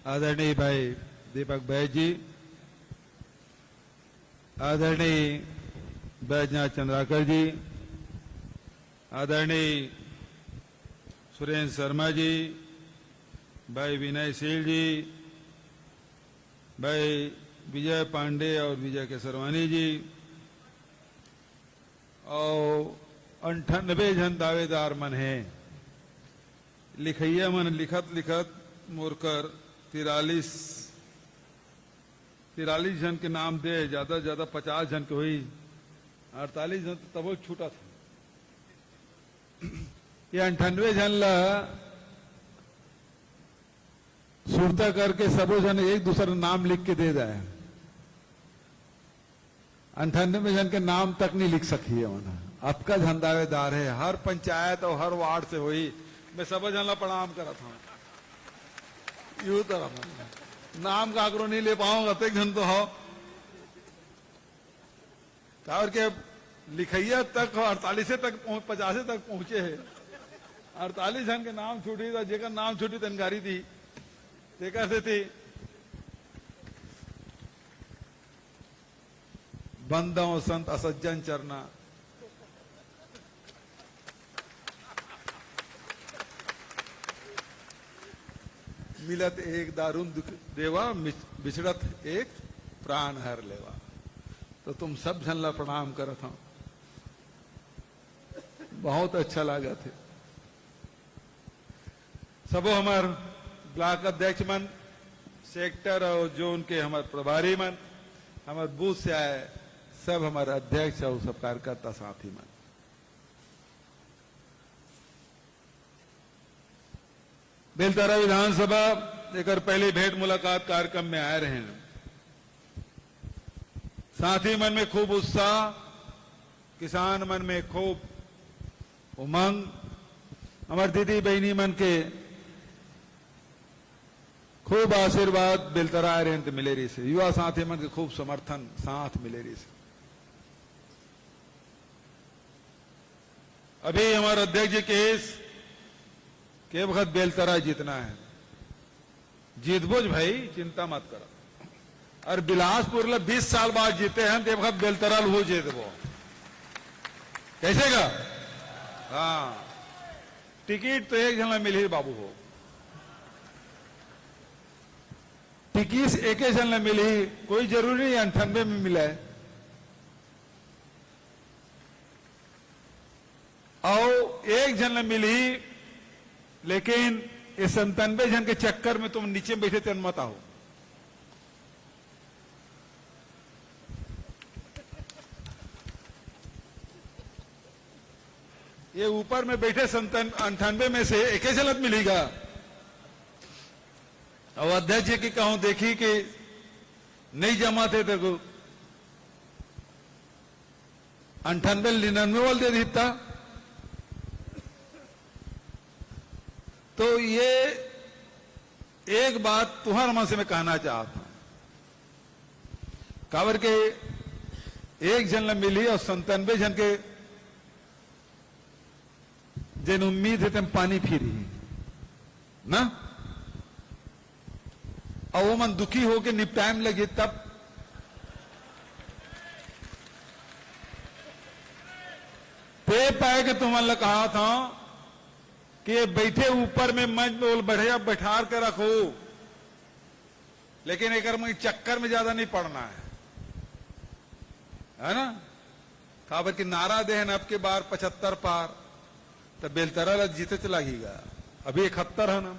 आदरणीय भाई दीपक भाई जी, आदरणीय बैजनाथ चंद्राकर जी, आदरणीय सुरेंद्र शर्मा जी, भाई विनय सील जी, भाई विजय पांडे और विजय केसरवानी जी और 98 जन दावेदार मन है। लिखैया मन लिखत लिखत मोरकर 43 जन के नाम दे, ज्यादा से ज्यादा 50 जन के हुई, 48 जन तो तब छूटा था। ये 98 जन ला सुरता करके सबो जन एक दूसरा नाम लिख के दे जाए। 98 जन के नाम तक नहीं लिख सकी है उन्हें। आपका जन दावेदार है, हर पंचायत और हर वार्ड से हुई। मैं सब जन ला प्रणाम करा था, यूं तरह नाम का आग्रह नहीं ले पाऊंगा तो एक जन तो हो और के लिखैया तक 48 तक 50 तक पहुंचे है। 48 जन के नाम छूटी था, जेकर नाम छूटी तनकारी थी देखा से थी। बंदों संत असज्जन चरना, मिलत एक दारुण दुख देवा, बिछड़त एक प्राण हर लेवा। तो तुम सब जन ला प्रणाम करत हूं, बहुत अच्छा लगा थे। सबो हमार ब्लॉक अध्यक्ष मन, सेक्टर और जोन के हमारे प्रभारी मन, हमारे बूथ से आए सब हमारे अध्यक्ष और सब कार्यकर्ता साथी मन, बेलतरा विधानसभा एक पहले भेंट मुलाकात कार्यक्रम में आए रहे हैं। साथी मन में खूब उत्साह, किसान मन में खूब उमंग, हमारे दीदी बहनी मन के खूब आशीर्वाद बेलतरा आ रहे हैं मिले रही से, युवा साथी मन के खूब समर्थन साथ मिले रही से। अभी हमारे अध्यक्ष जी केस के वक्त बेलतरा जीतना है, जीतबोज भाई चिंता मत करो। और बिलासपुर 20 साल बाद जीते हैं तो वक्त बेलतरा हो जीतबो कैसे का। हाँ, टिकट तो एक जन मिली बाबू हो, टिकट एक जन मिली, कोई जरूरी नहीं 98 में मिला है। और एक जन मिली, लेकिन इस 97 जन के चक्कर में तुम नीचे बैठे थे मत आओ। ये ऊपर में बैठे 98 में से एक ही जलत मिलेगा। और अध्यक्ष जी की कहूं देखी कि नहीं जमा थे तो 98-99 वाल दे देता। तो ये एक बात तुम्हारे मन से मैं कहना चाहता हूं, काबर के एक जन मिली और 97 जन के जिन उम्मीद है तुम पानी फिरी ना, और वो मन दुखी होके निपटाइम लगे। तब पे पाए के तुम्हारे कहा था कि बैठे ऊपर में मंच में बढ़िया बैठा के रखो, लेकिन एक चक्कर में ज्यादा नहीं पड़ना है ना। काबर की नारा देहन अब के बार 75 पार, तो बेलतरा जीते चलागीगा। अभी 71 है ना,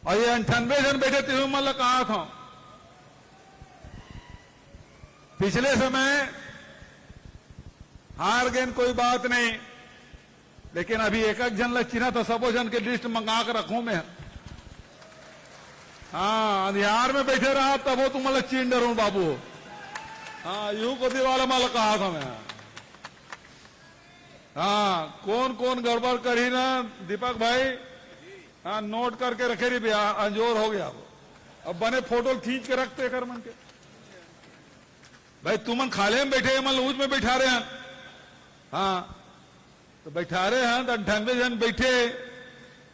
और ये 98 जन बैठे थे मतलब कहा था पिछले समय हार गए, कोई बात नहीं, लेकिन अभी एक जन लग चिन्हा था, सबो जन के लिस्ट मंगा कर रखूं मैं। हाँ, अंधियार में बैठे रहा तब वो तुम मतलब चीन डरू बाबू। हाँ, यूं को वाला माला कहा था मैं। हाँ, कौन कौन गड़बड़ करी ना दीपक भाई, हाँ नोट करके रखे रही भैया, अंजोर हो गया। अब बने फोटो खींच के रखते कर मन के भाई, तुमन खाले में बैठे मन लूज में बैठा रहे हैं। हाँ, तो बैठा रहे हैं तो 98 जन बैठे,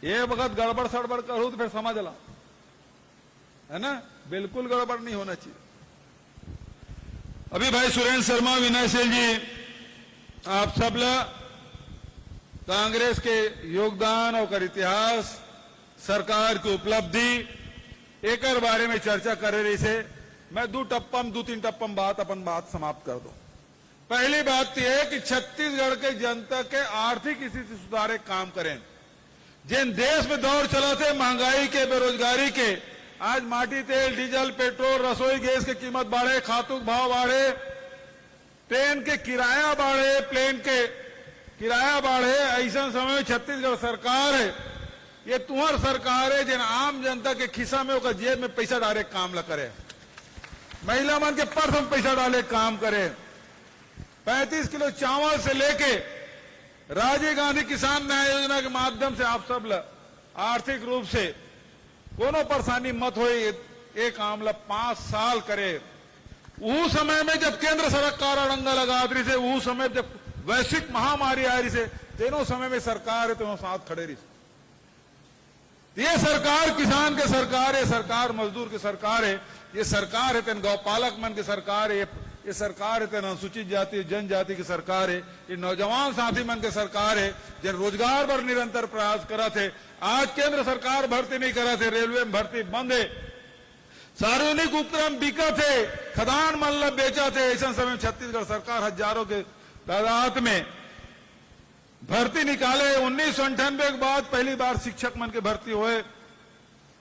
ये वक्त गड़बड़ सड़बड़ करूं तो फिर समझ ला, है ना, बिल्कुल गड़बड़ नहीं होना चाहिए। अभी भाई सुरेंद्र शर्मा, विनय सेन जी, आप सब कांग्रेस के योगदान और इतिहास, सरकार की उपलब्धि एक बारे में चर्चा कर रही से मैं दो तीन टप्पम बात अपन बात समाप्त कर दो। पहली बात यह है कि छत्तीसगढ़ के जनता के आर्थिक स्थिति सुधारे काम करें। जिन देश में दौर चला थे महंगाई के, बेरोजगारी के, आज माटी तेल, डीजल, पेट्रोल, रसोई गैस की कीमत बढ़े, खातू भाव बढ़े, ट्रेन के किराया बढ़े, प्लेन के किराया बढ़े, ऐसा समय में छत्तीसगढ़ सरकार है, ये तुम्हार सरकार है जिन आम जनता के खिस्सा में होकर जेब में पैसा डाले काम न करे, महिला मन के पर्स में पैसा डाले काम करे। 35 किलो चावल से लेके राजीव गांधी किसान न्याय योजना के माध्यम से आप सब आर्थिक रूप से कोनो परेशानी मत हो, एक आमला 5 साल करे। उस समय में जब केंद्र सरकार अड़ंगा लगा रही से, उस समय जब वैश्विक महामारी आ रही से, तीनों समय में सरकार है तो साथ खड़े रही। ये सरकार किसान के सरकार है, सरकार मजदूर की सरकार है, ये सरकार है तेन गौपालक मन की सरकार है, ये सरकार है तेन अनुसूचित जाति जनजाति की सरकार है, ये नौजवान साथी मन की सरकार है जिन रोजगार पर निरंतर प्रयास करा थे। आज केंद्र सरकार भर्ती नहीं करा थे, रेलवे में भर्ती बंद है, सार्वजनिक उपक्रम बिका थे, खदान मल्ल बेचा थे। ऐसा समय छत्तीसगढ़ सरकार हजारों के तादाद में भर्ती निकाले। 1998 के बाद पहली बार शिक्षक मन के भर्ती हुए।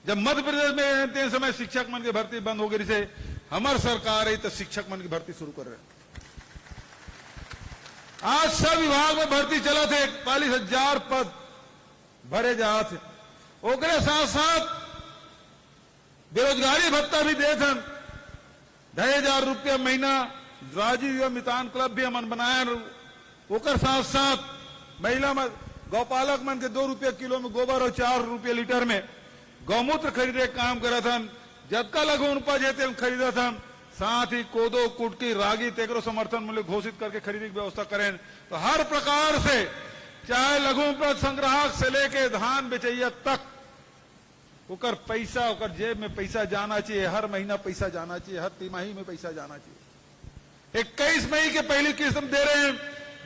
जब मध्य प्रदेश में तीन समय शिक्षक मन की भर्ती बंद हो गई से हमार सरकार है तो शिक्षक मन की भर्ती शुरू कर रहे। आज सब विभाग में भर्ती चला थे, 41,000 पद भरे जा थे। ओकरे साथ साथ बेरोजगारी भत्ता भी दे थे, 2,500 रुपया महीना। राजीव युवा मितान क्लब भी हमन बनाया। ओकर साथ साथ महिला में गौपालक मन के 2 रुपये किलो में गोबर और 4 रुपये लीटर में गौमूत्र खरीदे काम करा था। जबका लघु उपज है खरीदा था। साथ ही कोदो, कुटकी, रागी तेगरो समर्थन मूल्य घोषित करके खरीदने की व्यवस्था करें। तो हर प्रकार से चाहे लघु उपज संग्राहक से लेके धान बेचैया तक ओकर पैसा, ओकर जेब में पैसा जाना चाहिए। हर महीना पैसा जाना चाहिए, हर तिमाही में पैसा जाना चाहिए। 21 मई के पहली किस्त दे रहे हैं,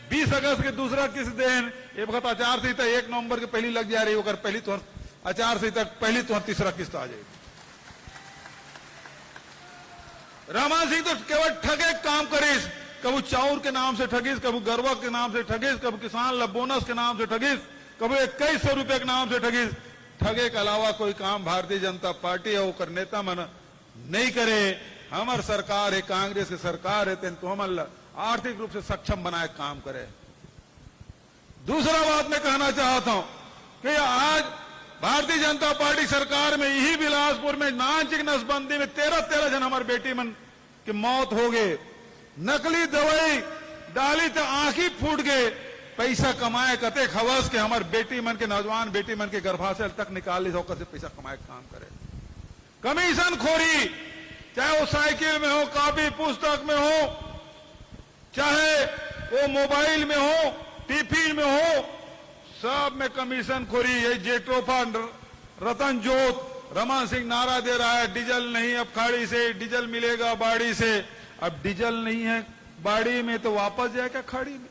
20 अगस्त के दूसरा किस्त दे रहे हैं। ये वक्त आचार संहिता 1 नवंबर के पहली लग जा रही है, पहली तो आचार संहिता पहली तो तीसरा किस्त आ जाएगी। रमन सिंह तो केवल ठगे काम करीस, कभी चाउर के नाम से ठगीस, कभी गरवा के नाम से ठगीस, कभी किसान ला बोनस के नाम से ठगीस, कभी 2100 रुपए के नाम से ठगीस। ठगे के अलावा कोई काम भारतीय जनता पार्टी है होकर नेता मन नहीं करे। हमार सरकार है, कांग्रेस की सरकार है, तो हम आर्थिक रूप से सक्षम बनाए काम करे। दूसरा बात मैं कहना चाहता हूं कि आज भारतीय जनता पार्टी सरकार में यही बिलासपुर में नानचिक नसबंदी में 13 जन हमारे बेटी मन की मौत हो गए। नकली दवाई डाली तो आंखी फूट गए। पैसा कमाए कते खवस के हमारे बेटी मन के, नौजवान बेटी मन के गर्भाशय तक निकाल ली होकर से पैसा कमाए काम करे। कमीशन खोरी, चाहे वो साइकिल में हो, कॉपी पुस्तक में हो, चाहे वो मोबाइल में हो, टिफिन में हो, सब में कमीशन खोरी। ये जेटोफा रतन जोत रमन सिंह नारा दे रहा है, डीजल नहीं अब खाड़ी से, डीजल मिलेगा बाड़ी से। अब डीजल नहीं है बाड़ी में तो वापस जाएगा खाड़ी में।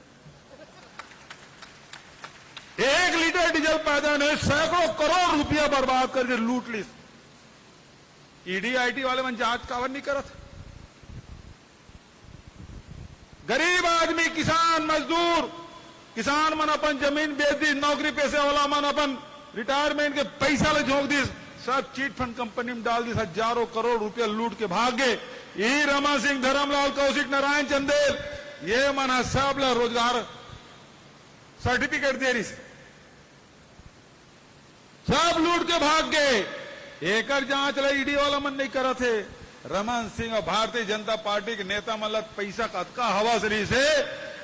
1 लीटर डीजल पैदा नहीं, सैकड़ों करोड़ रुपया बर्बाद करके लूट ली। ईडी आईटी वाले मन जांच कावर नहीं करत। गरीब आदमी, किसान मजदूर, किसान मन अपन जमीन बेच दी, नौकरी पैसे वाला मन अपन रिटायरमेंट के पैसा ले झोंक दी, सब चीट फंड कंपनी में डाल दी, हजारों करोड़ रुपया लूट के भाग गए। यही रमन सिंह, धर्मलाल कौशिक, नारायण चंदेल, ये मन सब ला रोजगार सर्टिफिकेट दे रही, सब लूट के भाग गए। एक जांच ला ईडी वाला मन नहीं करा थे। रमन सिंह और भारतीय जनता पार्टी के नेता मतलब पैसा का हवस रही से,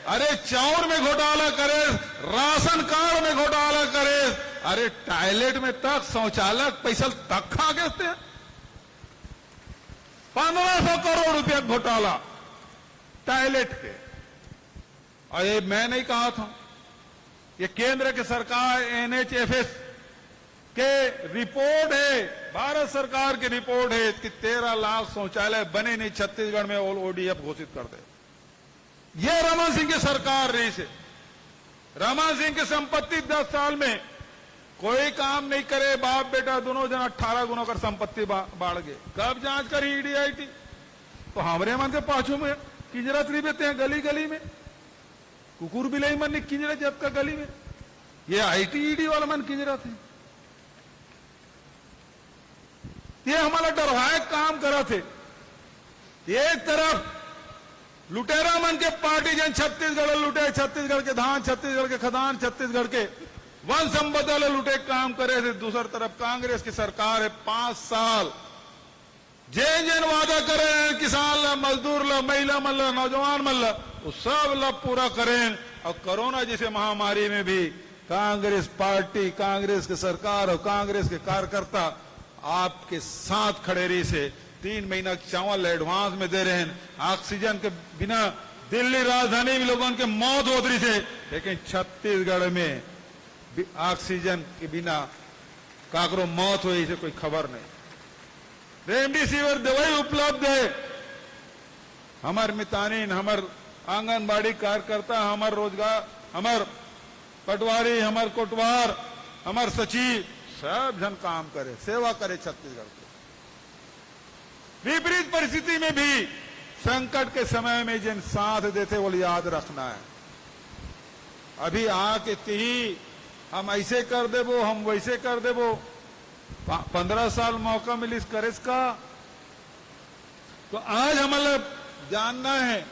अरे चाउर में घोटाला करे, राशन कार्ड में घोटाला करे, अरे टॉयलेट में तक शौचालय पैसा तक खा गए। 1500 करोड़ रुपया घोटाला टॉयलेट के। और ये मैं नहीं कहा था, ये केंद्र की सरकार NHFS के रिपोर्ट है, भारत सरकार की रिपोर्ट है कि 13 लाख शौचालय बने नहीं छत्तीसगढ़ में, और ओडीएफ घोषित कर दे। यह रमन सिंह की सरकार रही से। रमन सिंह की संपत्ति 10 साल में कोई काम नहीं करे, बाप बेटा दोनों जन 18 गुना कर संपत्ति बाढ़ गए। कब जांच करी ईडीआईटी? तो हमारे मन के पाछू में किंजरत रही बेते हैं, गली गली में कुकुर बिलाई मन किंजरा जब का गली में। ये आईटी ईडी वाला मन किंजरत है। ये हमारा डरवाए काम करा थे। एक तरफ लुटेरा मन के पार्टी जन छत्तीसगढ़ लुटे, छत्तीसगढ़ के धान, छत्तीसगढ़ के खदान, छत्तीसगढ़ के वन संपदा लुटे काम करे थे। दूसरी तरफ कांग्रेस की सरकार है, 5 साल जैन जैन वादा करें, किसान ला, मजदूर ला, महिला मन ला, नौजवान मन ला, वो सब ला पूरा करें। और कोरोना जैसे महामारी में भी कांग्रेस पार्टी, कांग्रेस की सरकार और कांग्रेस के कार्यकर्ता आपके साथ खड़े रही से 3 महीना चावल एडवांस में दे रहे हैं। ऑक्सीजन के बिना दिल्ली राजधानी में लोगों की मौत हो रही थे, लेकिन छत्तीसगढ़ में ऑक्सीजन के बिना काकरो मौत हुई से कोई खबर नहीं। रेमडेसिविर दवाई उपलब्ध है। हमार मितानिन, हमार आंगनबाड़ी कार्यकर्ता, हमार रोजगार, हमार पटवारी, हमार कोटवार, हमार सचिव सब जन काम करे, सेवा करे छत्तीसगढ़ को। विपरीत परिस्थिति में भी संकट के समय में जिन साथ देते वो याद रखना है। अभी आके ही हम ऐसे कर देबो, हम वैसे कर देबो। 15 साल मौका मिली करे इसका। तो आज हमें जानना है,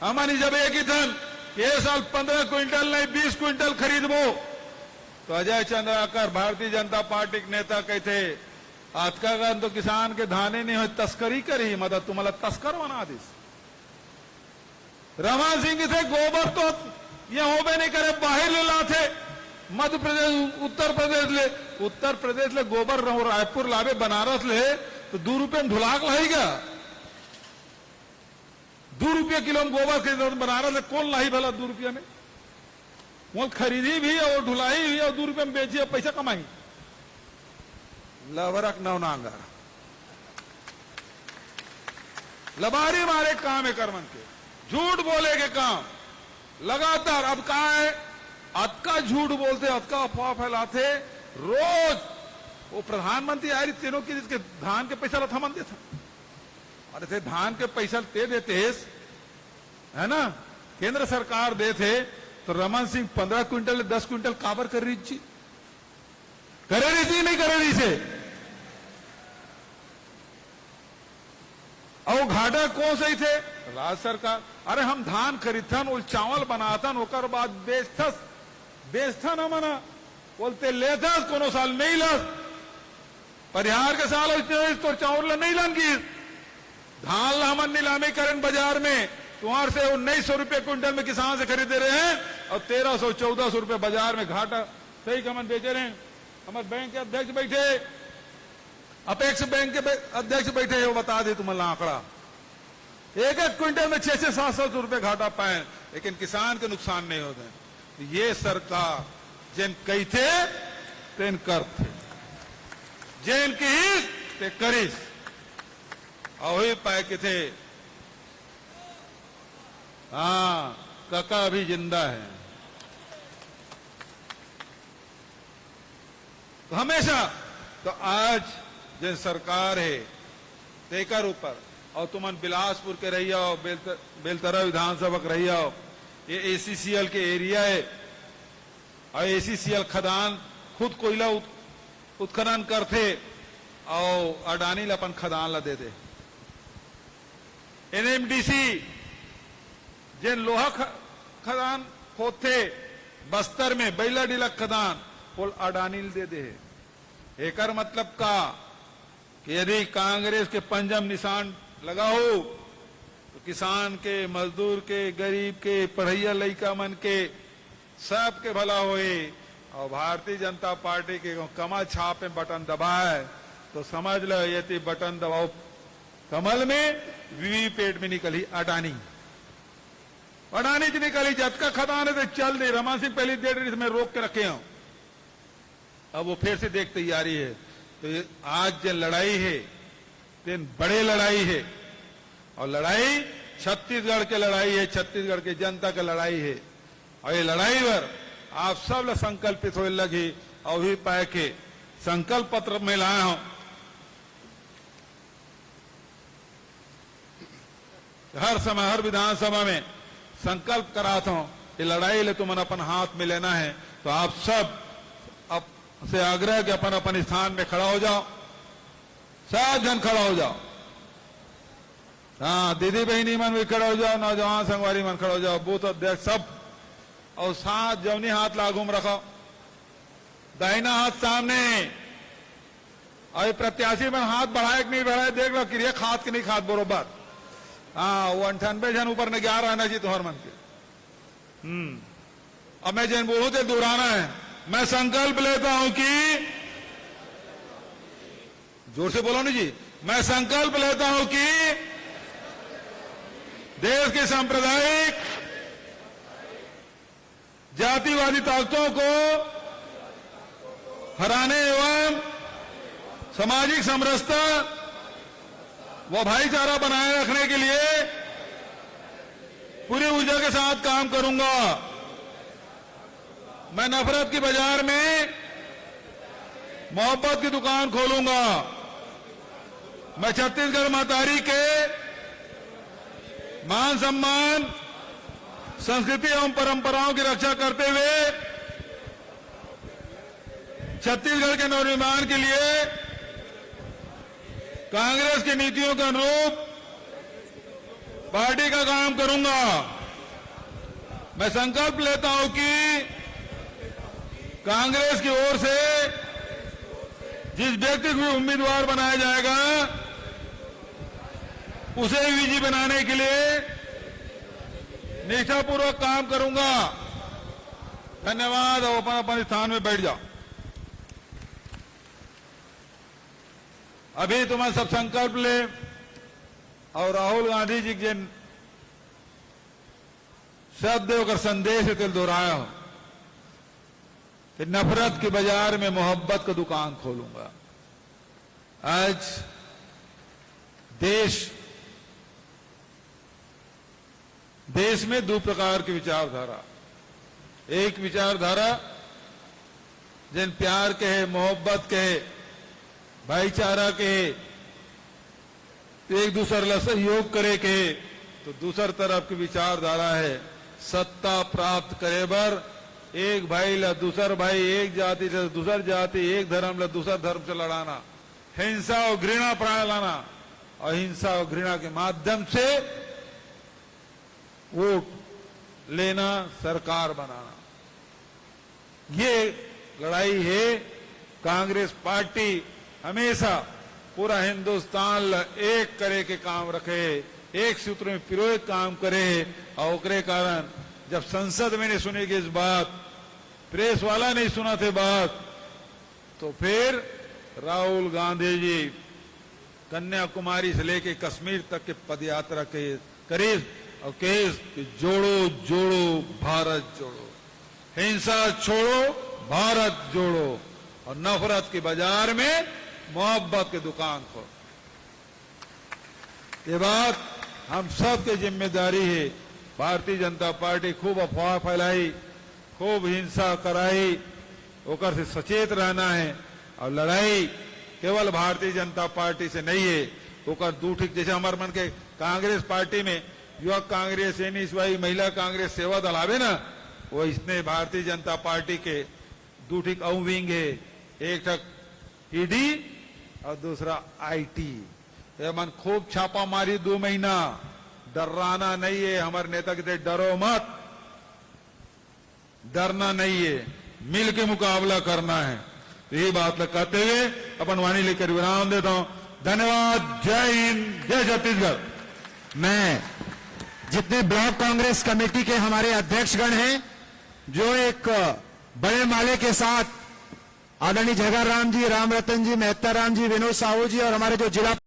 हमारी जब एक ही धन ये साल 15 क्विंटल नहीं 20 क्विंटल खरीदबो, तो अजय चंद्राकर भारतीय जनता पार्टी के नेता कहते आज का गन तो किसान के धाने नहीं हो, तस्करी करी, मदद तुम्हारा तस्कर बना दिस। रमन सिंह थे गोबर तो ये होबे नहीं करे, बाहर ले लाते मध्य प्रदेश, उत्तर प्रदेश ले गोबर रायपुर लावे, बनारस ले तो 2 रुपये में ढुलाक लाएगा। 2 रुपये किलो में गोबर खरीद, बनारस ले कौन लाई भला 2 रुपये में? वो खरीदी भी और ढुलाई भी और 2 रुपये में बेची और पैसा कमाई। लवरक नवनांगर लबारी मारे काम है करमन के, झूठ बोले के काम लगातार। अब कहा है अतका झूठ बोलते, अतका अफवाह फैलाते रोज। वो प्रधानमंत्री आ रही तीनों की, जिसके धान के पैसा थमन देता। अरे थे धान के पैसा दे देते है ना, केंद्र सरकार देते, तो रमन सिंह 15 क्विंटल 10 क्विंटल काबर कर रही थी? करे रही थी नहीं करे रही से? और घाटा कौन सही थे? राज्य सरकार। अरे हम धान खरीदथन, वो चावल बनाथन, ओकर बाद बेचथन हमना बोलते लेथस, कोनो साल नहीं लस। परिहार के साल तो चावल नहीं लन की धान ला हमन नीलामी करें बाजार में, तुम्हार से 1900 रुपये क्विंटल में किसान से खरीदे रहे हैं और 1300-1400 रुपये बाजार में घाटा सही कमन बेचे रहे हैं। हमारे बैंक के अध्यक्ष बैठे, अपेक्स बैंक के अध्यक्ष बैठे, वो बता दे तुम्हारा आंकड़ा, एक क्विंटल में 600-700 रुपये घाटा पाए, लेकिन किसान के नुकसान नहीं होते। ये सरकार जिन कही थे तेन करते, जिन की ते करीस, और वही पाए के थे। हाँ, काका अभी जिंदा है। तो हमेशा तो आज जिन सरकार है तेकर ऊपर, और तुमन बिलासपुर के रही हो, बेलतरा विधानसभा के रही हो, ये एसीसीएल के एरिया है, और एसीसीएल खदान खुद कोयला उत्खनन करते और अडानी अपन खदान ला दे दे। एनएमडीसी जिन लोहा खदान होते बस्तर में, बैला डिलक खदान वो अडानी दे दे। एकर मतलब का कि यदि कांग्रेस के पंजम निशान लगाओ तो किसान के, मजदूर के, गरीब के, पढ़ैया लइका मन के सब के भला होए। और भारतीय जनता पार्टी के कमल छाप में बटन दबाए तो समझ लो ये बटन दबाओ कमल में, वीवीपैट में निकली अडानी। अडानी की निकली, जब का खदान है तो चल दे। रमन सिंह पहली डेढ़ में रोक के रखे हूं, अब वो फिर से देख तैयारी है। तो ये आज जो लड़ाई है तीन बड़े लड़ाई है, और लड़ाई छत्तीसगढ़ के लड़ाई है, छत्तीसगढ़ की जनता की लड़ाई है। और ये लड़ाई पर आप सब संकल्पित हो लगी और भी पाए के संकल्प पत्र में लाया हूं। हर समय हर विधानसभा में संकल्प कराता हूं कि लड़ाई ले तुमने अपन हाथ में लेना है। तो आप सब अब से आग्रह कि अपन अपन स्थान में खड़ा हो जाओ, सब जन खड़ा हो जाओ। हाँ, दीदी बहनी मन भी खड़ा हो जाओ, नौजवान संगवारी मन खड़ा हो जाओ, बूथ अध्यक्ष सब, और साथ जौनी हाथ लागू में रखो, दाहिना हाथ सामने। और प्रत्याशी में हाथ बढ़ाए कि नहीं बढ़ाए देख लो, क्रिया खाद कि नहीं खाद बरोबर। हाँ, वो 98 जन ऊपर ने 11 रहना चाहिए तुम्हारे मन के। अब मैं जन बोलूं तो दोहराना है। मैं संकल्प लेता हूं कि, जोर से बोलो नहीं जी, मैं संकल्प लेता हूं कि देश के सांप्रदायिक जातिवादी ताकतों को हराने एवं सामाजिक समरसता व भाईचारा बनाए रखने के लिए पूरी ऊर्जा के साथ काम करूंगा। मैं नफरत की बाजार में मोहब्बत की दुकान खोलूंगा। मैं छत्तीसगढ़ महतारी के मान सम्मान, संस्कृति एवं परंपराओं की रक्षा करते हुए छत्तीसगढ़ के नवनिर्माण के लिए कांग्रेस की नीतियों के अनुरूप पार्टी का काम करूंगा। मैं संकल्प लेता हूं कि कांग्रेस की ओर से जिस व्यक्ति को उम्मीदवार बनाया जाएगा उसे विजयी बनाने के लिए निष्ठापूर्वक काम करूंगा। धन्यवाद। और अपन अपन स्थान में बैठ जाओ। अभी तुम्हें सब संकल्प ले, और राहुल गांधी जी के शब्द होकर संदेश तिल दोहराया हो कि नफरत के बाजार में मोहब्बत का दुकान खोलूंगा। आज देश में दो प्रकार की विचारधारा। एक विचारधारा जिन प्यार के है, मोहब्बत के है, भाईचारा के है, एक दूसरे ला सहयोग करे के, तो दूसर तरफ की विचारधारा है सत्ता प्राप्त करे बर एक भाई ला दूसर भाई, एक जाति से दूसर जाति, एक धर्म ला दूसर धर्म से लड़ाना, हिंसा और घृणा प्राण लाना, और हिंसा और घृणा के माध्यम से वोट लेना, सरकार बनाना। ये लड़ाई है। कांग्रेस पार्टी हमेशा पूरा हिंदुस्तान एक करे के काम रखे, एक सूत्र में पिरोए काम करे। और ओकरे कारण जब संसद में नहीं सुनेगी इस बात, प्रेस वाला नहीं सुना थे बात, तो फिर राहुल गांधी जी कन्याकुमारी से लेके कश्मीर तक के पदयात्रा के करीब और केस कि जोड़ो जोड़ो भारत जोड़ो, हिंसा छोड़ो भारत जोड़ो, और नफरत के बाजार में मोहब्बत की दुकान खोलो। ये बात हम सब की जिम्मेदारी है। भारतीय जनता पार्टी खूब अफवाह फैलाई, खूब हिंसा कराई, ओकर से सचेत रहना है। और लड़ाई केवल भारतीय जनता पार्टी से नहीं है, ओकर दूठिक जैसे हमारे मन के कांग्रेस पार्टी में युवक कांग्रेस, एनएसवाई, महिला कांग्रेस, सेवा दल आवे ना, वो इसने भारतीय जनता पार्टी के दूठिक विंग है। एक तक ईडी और दूसरा आईटी। ये मन खूब छापा मारी 2 महीना, डराना नहीं है। हमारे नेता कहते डरो मत, डरना नहीं है, मिल के मुकाबला करना है। तो यही बात कहते हुए अपन वाणी लेकर विराम देता हूं। धन्यवाद। जय हिंद, जय छत्तीसगढ़। मैं जितने ब्लॉक कांग्रेस कमेटी के हमारे अध्यक्षगण हैं, जो एक बड़े माले के साथ आदरणीय जगाराम जी, राम रतन जी, मेहता राम जी, विनोद साहू जी और हमारे जो जिला